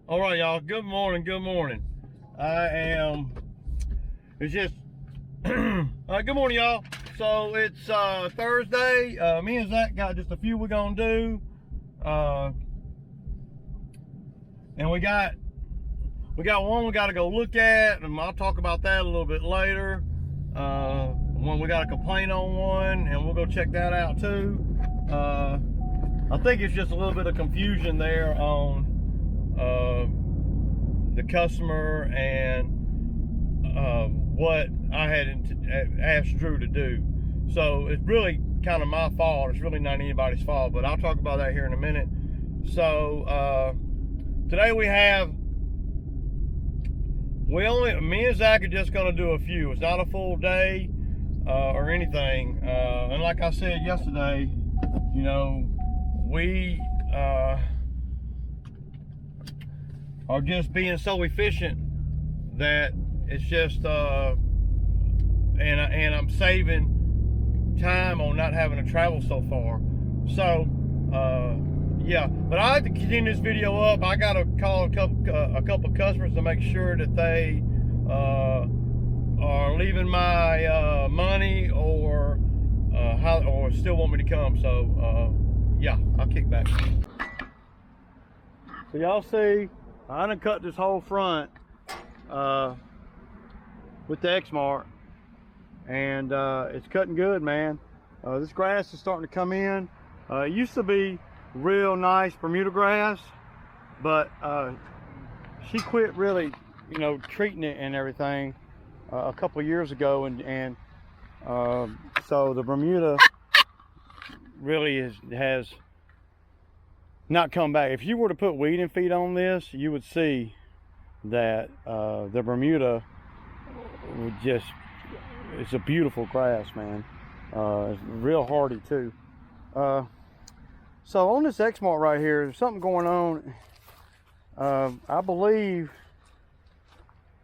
All right, y'all. Good morning. Good morning. It's just, good morning, y'all. So it's Thursday. Me and Zach got just a few we're gonna do. And we got one we got to go look at, and I'll talk about that a little bit later. One we got a complaint on one, and we'll go check that out too. I think it's just a little bit of confusion there on the customer and what I had asked Drew to do. So it's really kind of my fault. It's really not anybody's fault, but I'll talk about that here in a minute. So today me and Zach are just gonna do a few. It's not a full day or anything. And like I said yesterday, you know, we are just being so efficient that it's just and I'm saving time on not having to travel so far. So yeah, but I have to continue this video up. I gotta call a couple customers to make sure that they are leaving my money or still want me to come. So yeah, I'll kick back. So y'all see, I done cut this whole front with the Exmark, and it's cutting good, man. This grass is starting to come in. It used to be real nice Bermuda grass, but she quit really, you know, treating it and everything a couple of years ago, and so the Bermuda really has not come back. If you were to put weeding feed on this, you would see that the Bermuda would just, it's a beautiful grass, man. It's real hardy too. So on this Exmark right here, there's something going on. I believe,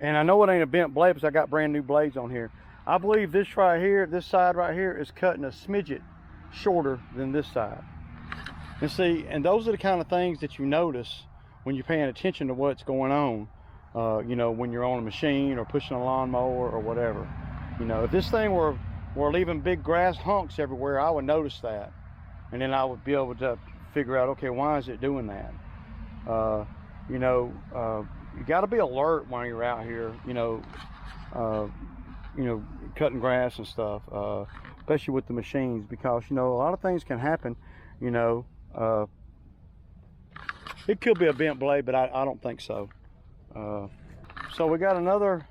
and I know it ain't a bent blade because I got brand new blades on here. I believe this right here, this side right here, is cutting a smidget shorter than this side. And see, and those are the kind of things that you notice when you're paying attention to what's going on. You know, when you're on a machine or pushing a lawnmower or whatever. You know, if this thing were leaving big grass hunks everywhere, I would notice that. And then I would be able to figure out, okay, why is it doing that? You know, you got to be alert when you're out here, you know, cutting grass and stuff, especially with the machines, because, you know, a lot of things can happen. You know, it could be a bent blade, but I don't think so. So we got another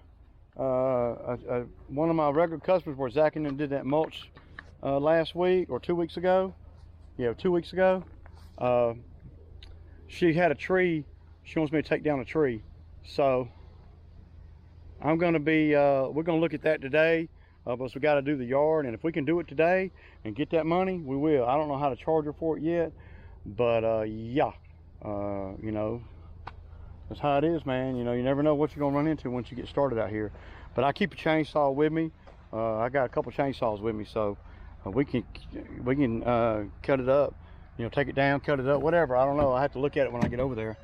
one of my regular customers where Zach and them did that mulch last week or 2 weeks ago. Yeah, 2 weeks ago. She had a tree. She wants me to take down a tree. So I'm gonna be we're gonna look at that today, because we got to do the yard, and if we can do it today and get that money, we will. I don't know how to charge her for it yet, but yeah, you know, that's how it is, man. You know, you never know what you're gonna run into once you get started out here. But I keep a chainsaw with me. I got a couple chainsaws with me, so we can cut it up, you know, take it down, cut it up, whatever. I don't know. I have to look at it when I get over there.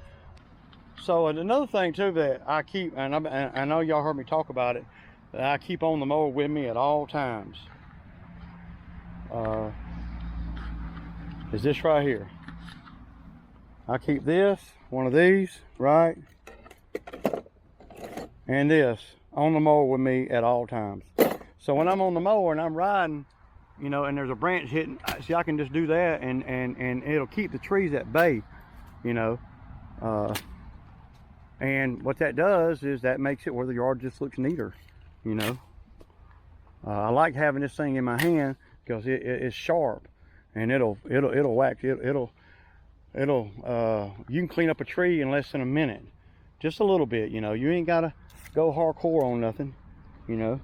So another thing too that I keep, and I know y'all heard me talk about it, that I keep on the mower with me at all times, is this right here. I keep this, one of these, right, and this on the mower with me at all times. So when I'm on the mower and I'm riding, you know, and there's a branch hitting, see, I can just do that, and it'll keep the trees at bay, you know. And what that does is that makes it where the yard just looks neater, you know. I like having this thing in my hand because it's sharp, and it'll whack, it'll you can clean up a tree in less than a minute, just a little bit, you know. You ain't gotta go hardcore on nothing, you know.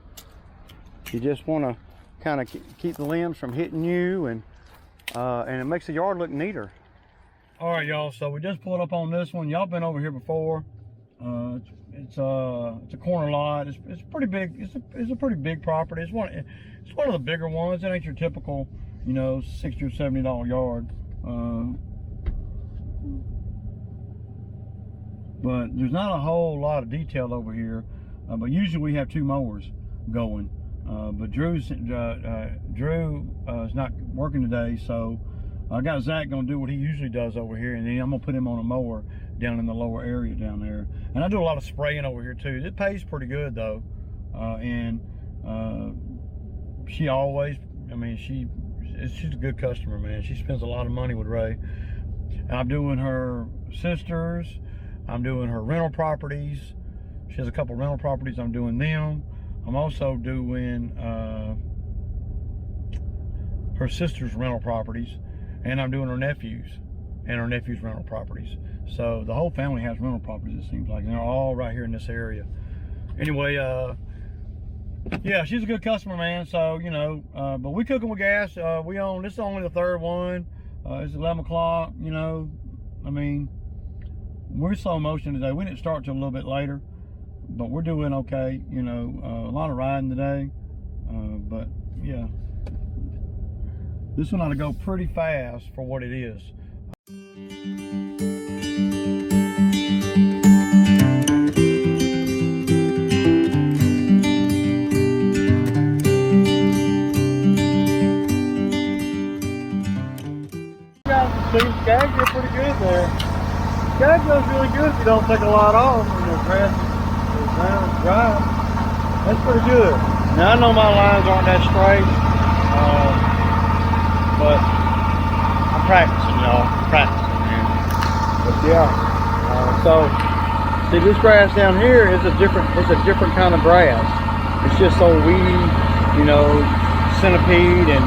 You just want to kind of keep the limbs from hitting you, and it makes the yard look neater. All right, y'all, so we just pulled up on this one. Y'all been over here before. It's a corner lot. It's pretty big. It's a pretty big property. It's one of the bigger ones. It ain't your typical, you know, $60 or $70 yard. but there's not a whole lot of detail over here. But usually we have 2 mowers going. But Drew is not working today, so I got Zach gonna do what he usually does over here, and then I'm gonna put him on a mower down in the lower area down there. And I do a lot of spraying over here too. It pays pretty good though. She always, I mean, she's a good customer, man. She spends a lot of money with Ray. And I'm doing her sisters. I'm doing her rental properties. She has a couple rental properties. I'm doing them. I'm also doing her sister's rental properties, and I'm doing her nephews and her nephew's rental properties. So the whole family has rental properties, it seems like, and they're all right here in this area. Anyway, yeah, she's a good customer, man. So, you know, but we cooking with gas. This is only the 3rd one. It's 11 o'clock, you know. I mean, we're slow motion today. We didn't start till a little bit later, but we're doing okay, you know. A lot of riding today, but yeah, this one ought to go pretty fast for what it is. See, Skag did pretty good there. Skag goes really good if you don't take a lot off and the grass is down and dry. That's pretty good. Now I know my lines aren't that straight, but I'm practicing, y'all. I'm practicing, man. But yeah, so see, this grass down here is a different kind of grass. It's just so weedy, you know, centipede and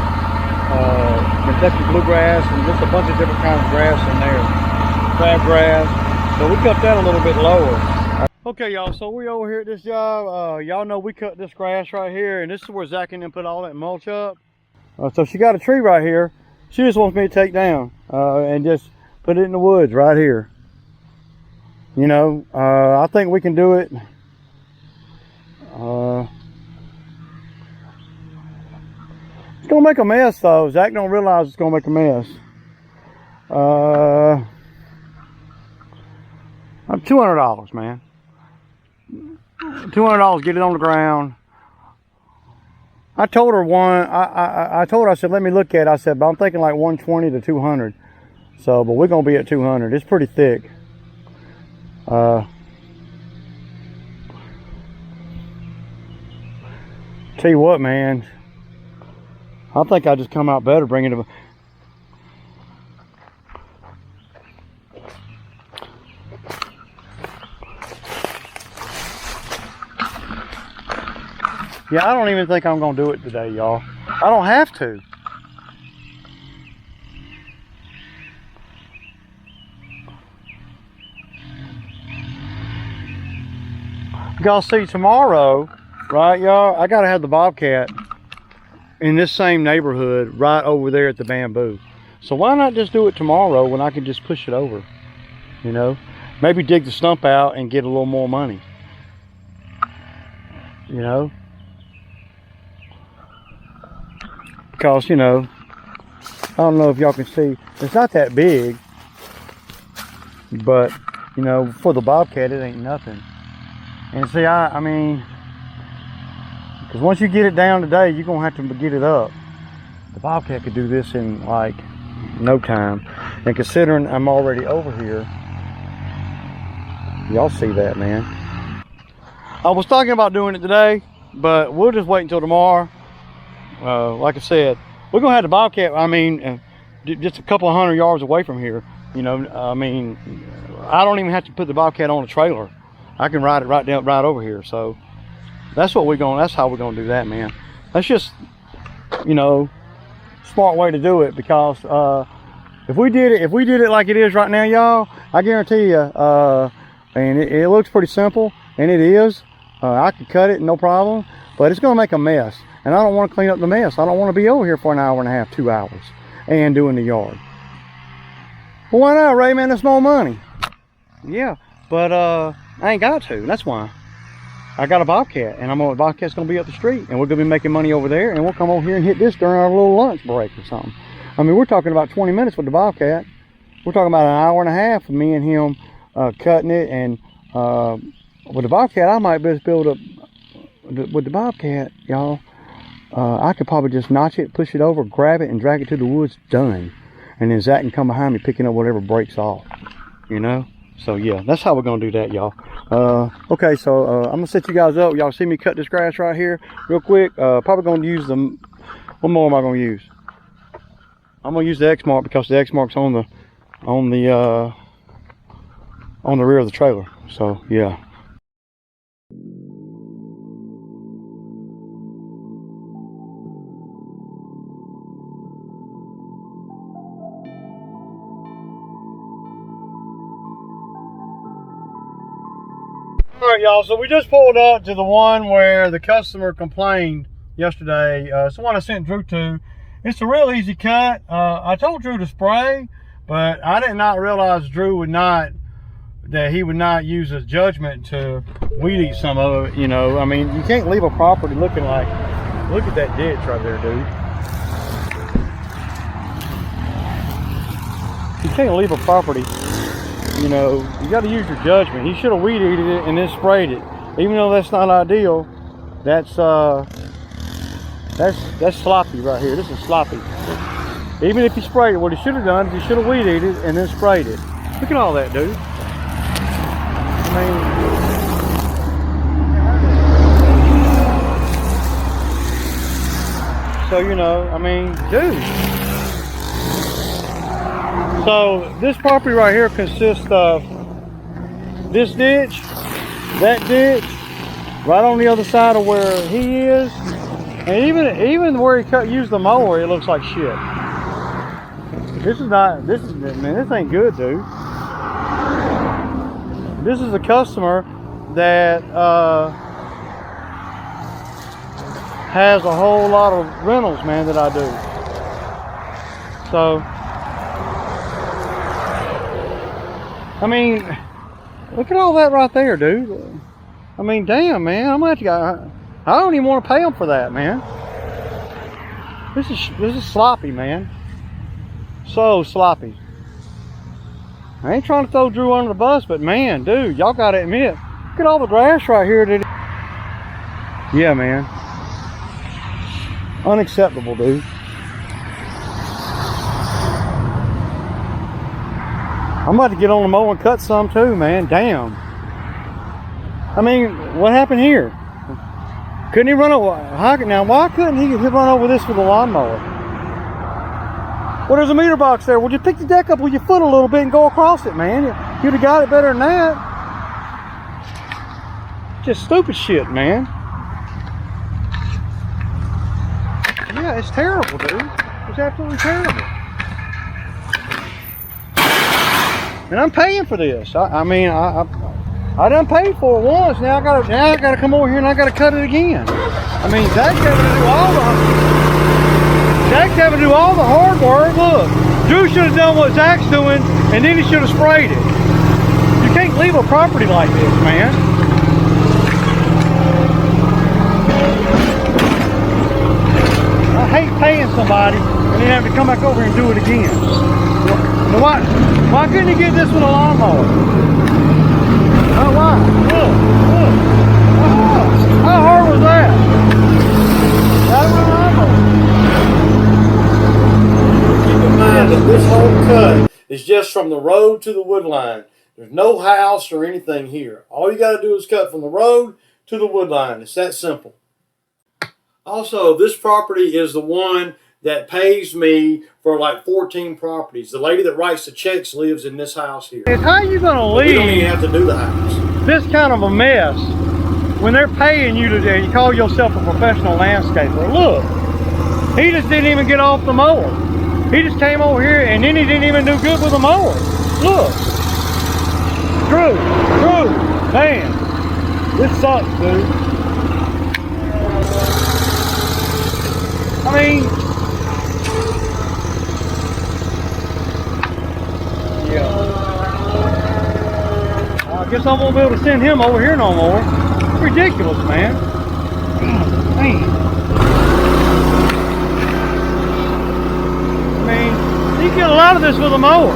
Kentucky bluegrass, and just a bunch of different kinds of grass in there. Crabgrass. So we cut that a little bit lower. Okay, y'all, so we over here at this job. Y'all know we cut this grass right here, and this is where Zach and them put all that mulch up. So she got a tree right here. She just wants me to take down and just put it in the woods right here. You know, I think we can do it. It's gonna make a mess though. Zach don't realize it's gonna make a mess. $200, man. $200, get it on the ground. I told her I said, let me look at it. I said, but I'm thinking like 120 to 200. So, but we're gonna be at 200. It's pretty thick. Tell you what, man. I think I just come out better bringing it. Yeah, I don't even think I'm gonna do it today, y'all. I don't have to. Y'all see tomorrow, right, y'all? I gotta have the Bobcat in this same neighborhood right over there at the bamboo. So why not just do it tomorrow when I can just push it over, you know? Maybe dig the stump out and get a little more money, you know? Because, you know, I don't know if y'all can see, it's not that big, but, you know, for the Bobcat, it ain't nothing. And see, I mean, because once you get it down today, you're going to have to get it up. The Bobcat could do this in, like, no time. And considering I'm already over here, y'all see that, man. I was talking about doing it today, but we'll just wait until tomorrow. Like I said, we're going to have the Bobcat, I mean, just a couple of 100 yards away from here. You know, I mean, I don't even have to put the Bobcat on a trailer. I can ride it right over here. So that's how we're gonna do that, man. That's just, you know, smart way to do it, because if we did it like it is right now, y'all, I guarantee you, and it looks pretty simple, and it is. I could cut it no problem, but it's gonna make a mess, and I don't want to clean up the mess. I don't want to be over here for an hour and a half, 2 hours, and doing the yard. Well, why not, Ray, man? That's more money. Yeah, but I ain't got to. That's why. I got a Bobcat, and the Bobcat's gonna be up the street, and we're gonna be making money over there, and we'll come over here and hit this during our little lunch break or something. I mean, we're talking about 20 minutes with the Bobcat. We're talking about an hour and a half of me and him cutting it, and with the Bobcat, I might just build up. With the Bobcat, y'all, I could probably just notch it, push it over, grab it, and drag it to the woods. Done. And then Zach can come behind me, picking up whatever breaks off. You know. So yeah, that's how we're gonna do that, y'all. Okay, so I'm gonna set you guys up. Y'all see me cut this grass right here, real quick. Probably gonna use them. What more am I gonna use? I'm gonna use the Exmark because the Exmark's on the rear of the trailer. So yeah. All right, y'all, so we just pulled up to the one where the customer complained yesterday. It's the one I sent Drew to. It's a real easy cut. I told Drew to spray, but I did not realize Drew would not use his judgment to weed eat some of it, you know. I mean, you can't leave a property looking like, look at that ditch right there, dude. You can't leave a property, you know, you got to use your judgment. He should have weed eated it and then sprayed it. Even though that's not ideal, that's sloppy right here. This is sloppy. Even if he sprayed it, what he should have done is he should have weed eated it and then sprayed it. Look at all that, dude. I mean, so, you know, I mean, dude. So this property right here consists of this ditch, that ditch, right on the other side of where he is, and even where he used the mower, it looks like shit. This ain't good, dude. This is a customer that has a whole lot of rentals, man, that I do. So, I mean, look at all that right there, dude. I mean, damn, man, I'm gonna have to I don't even want to pay them for that, man. This is sloppy, man. So sloppy. I ain't trying to throw Drew under the bus, but man, dude, y'all gotta admit, look at all the grass right here. Yeah, man. Unacceptable, dude. I'm about to get on the mower and cut some too, man. Damn. I mean, what happened here? Couldn't he run over? Now, why couldn't he run over this with a lawnmower? Well, there's a meter box there. Well, you pick the deck up with your foot a little bit and go across it, man. You'd have got it better than that. Just stupid shit, man. Yeah, it's terrible, dude. It's absolutely terrible. And I'm paying for this. I mean, I done paid for it once. Now I gotta come over here and I gotta cut it again. I mean, Zach's having to do all the hard work. Look, Drew should have done what Zach's doing, and then he should have sprayed it. You can't leave a property like this, man. I hate paying somebody and then having to come back over and do it again. Why couldn't he get this with a lawnmower? Oh, why? Look. How hard was that? That was a lawnmower. Keep in mind that this whole cut is just from the road to the wood line. There's no house or anything here. All you got to do is cut from the road to the wood line. It's that simple. Also, this property is the one that pays me for like 14 properties. The lady that writes the checks lives in this house here. How are you going to leave? We don't even have to do the house. This kind of a mess when they're paying you to do. You call yourself a professional landscaper. Look, he just didn't even get off the mower. He just came over here and then he didn't even do good with the mower. Look, Drew, man, this sucks, dude. I mean, yeah. I guess I won't be able to send him over here no more. It's ridiculous, man. Man. I mean, you get a lot of this with a mower.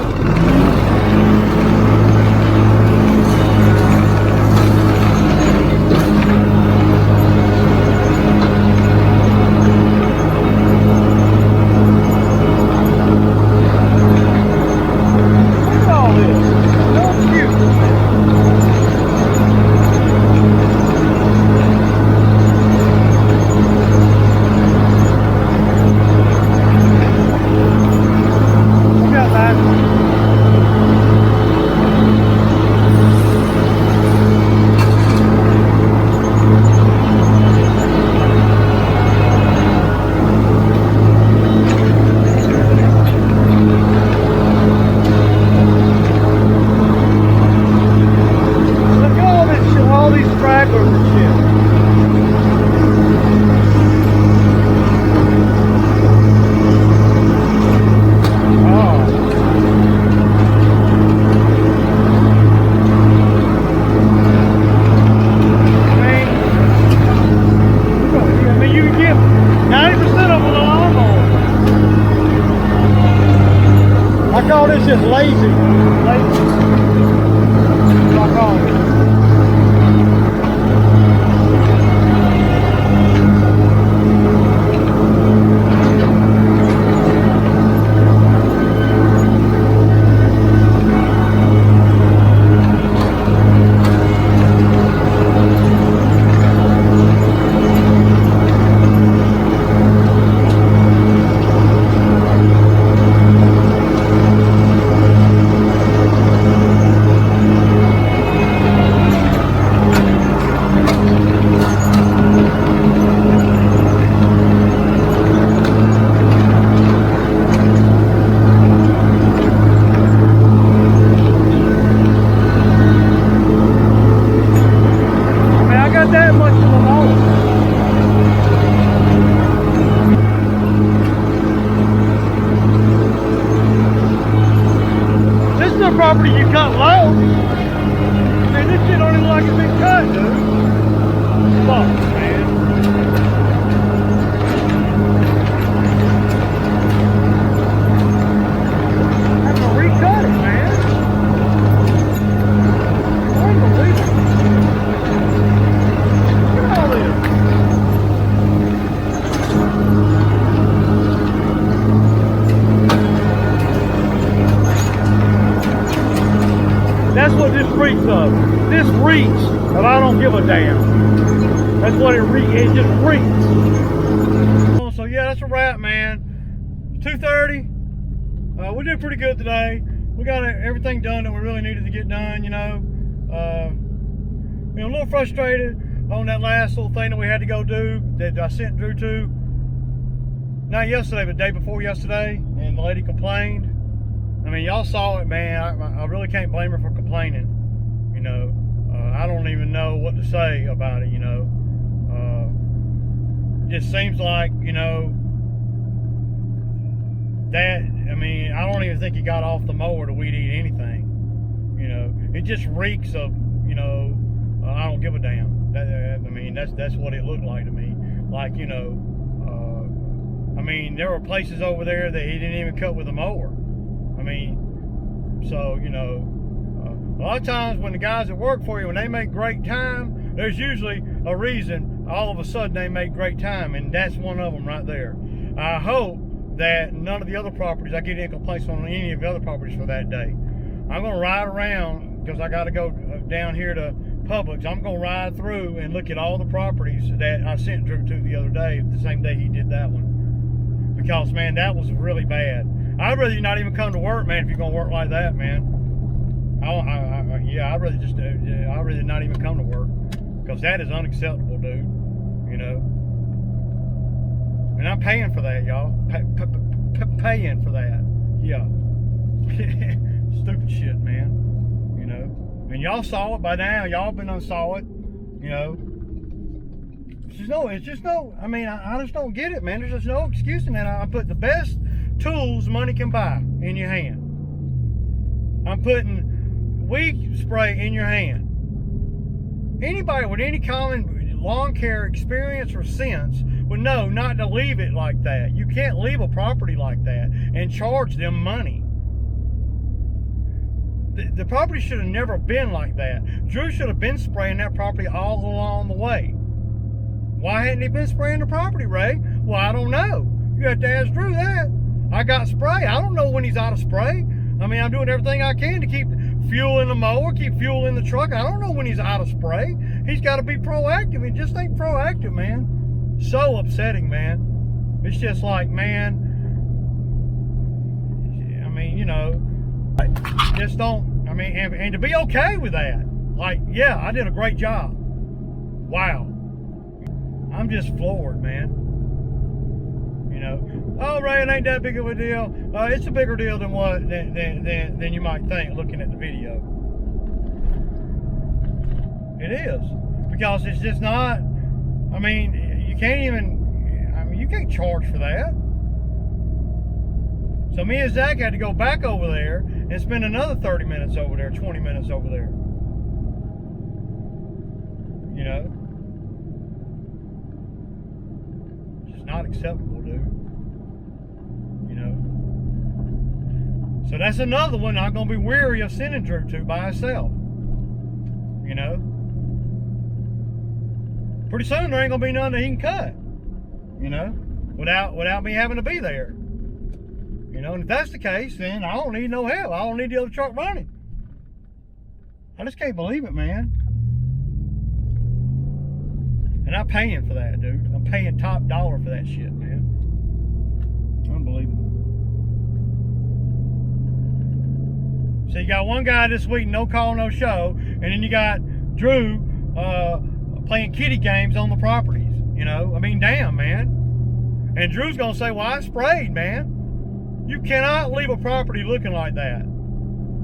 just lazy. Lazy. That's what I call it. That much of a mower. This is a property you cut low. Man, this shit don't even look like it's been cut, dude. Fuck, man. I have to recut it, man. Unbelievable. That's what this reeks of. This reeks of I don't give a damn. That's what it reeks. It just reeks. So yeah, that's a wrap, man. 2:30. We did pretty good today. We got everything done that we really needed to get done. You know, a little frustrated on that last little thing that we had to go do that I sent Drew to. Not yesterday, but the day before yesterday, and the lady complained. I mean, y'all saw it, man. I really can't blame her for complaining. You know, I don't even know what to say about it. You know, it just seems like, you know, that. I mean, I don't even think he got off the mower to weed eat anything. You know, it just reeks of, you know, I don't give a damn. I mean, that's what it looked like to me. Like, you know, I mean, there were places over there that he didn't even cut with a mower. I mean, so, you know, a lot of times when the guys that work for you, when they make great time, there's usually a reason all of a sudden they make great time, and that's one of them right there. I hope that none of the other properties, I get any complaints on any of the other properties for that day. I'm going to ride around, because I got to go down here to Publix. I'm going to ride through and look at all the properties that I sent Drew to the other day, the same day he did that one. Because, man, that was really bad. I'd rather you not even come to work, man, if you're going to work like that, man. I'd rather not even come to work. Because that is unacceptable, dude. You know? And I'm paying for that, y'all. Paying for that. Yeah. Stupid shit, man. You know? And y'all saw it by now. Y'all been unsaw it. You know? It's just no, I mean, I just don't get it, man. There's just no excuse in that. I put the best tools money can buy in your hand. I'm putting weed spray in your hand. Anybody with any common lawn care experience or sense would know not to leave it like that. You can't leave a property like that and charge them money. The property should have never been like that. Drew should have been spraying that property all along the way. Why hadn't he been spraying the property, Ray? Well, I don't know. You have to ask Drew that. I got spray. I don't know when he's out of spray. I mean, I'm doing everything I can to keep fuel in the mower, keep fuel in the truck. I don't know when he's out of spray. He's got to be proactive. He just ain't proactive, man. So upsetting, man. It's just like, man, I mean, you know, just don't, I mean, and to be okay with that. Like, yeah, I did a great job. Wow. I'm just floored, man. You know, oh, Ray, it ain't that big of a deal. It's a bigger deal than what than you might think looking at the video. It is, because it's just not. I mean, you can't even. I mean, you can't charge for that. So me and Zach had to go back over there and spend another 30 minutes over there, 20 minutes over there. You know. Not acceptable, dude. You know. So that's another one I'm going to be weary of sending Drew to by himself. You know? Pretty soon there ain't going to be none that he can cut. You know? Without me having to be there. You know, and if that's the case, then I don't need no help. I don't need the other truck running. I just can't believe it, man. And I'm paying for that, dude. I'm paying top dollar for that shit, man. Unbelievable. So you got one guy this week, no call, no show, and then you got Drew playing kitty games on the properties. You know, I mean, damn, man. And Drew's gonna say, well, I sprayed, man. You cannot leave a property looking like that.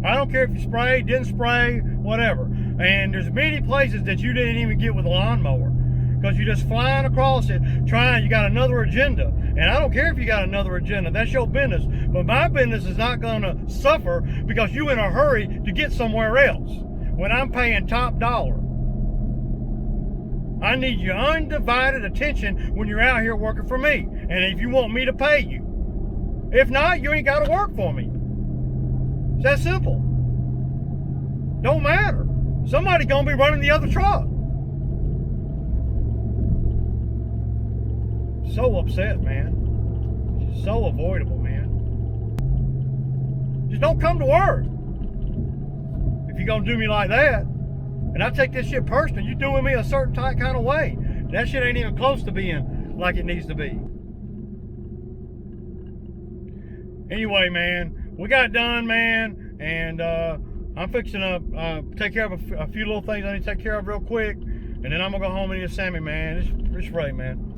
I don't care if you sprayed, didn't spray, whatever. And there's many places that you didn't even get with a lawnmower because you're just flying across it, you got another agenda. And I don't care if you got another agenda. That's your business. But my business is not gonna suffer because you in a hurry to get somewhere else when I'm paying top dollar. I need your undivided attention when you're out here working for me. And if you want me to pay you. If not, you ain't got to work for me. It's that simple. Don't matter. Somebody gonna be running the other truck. So upset, man. So avoidable, man. Just don't come to work. If you're gonna do me like that, and I take this shit personal, you doing me a certain kind of way. That shit ain't even close to being like it needs to be. Anyway, man, we got done, man, and I'm fixing to take care of a few little things I need to take care of real quick, and then I'm gonna go home and eat a Sammy, man. It's great, man.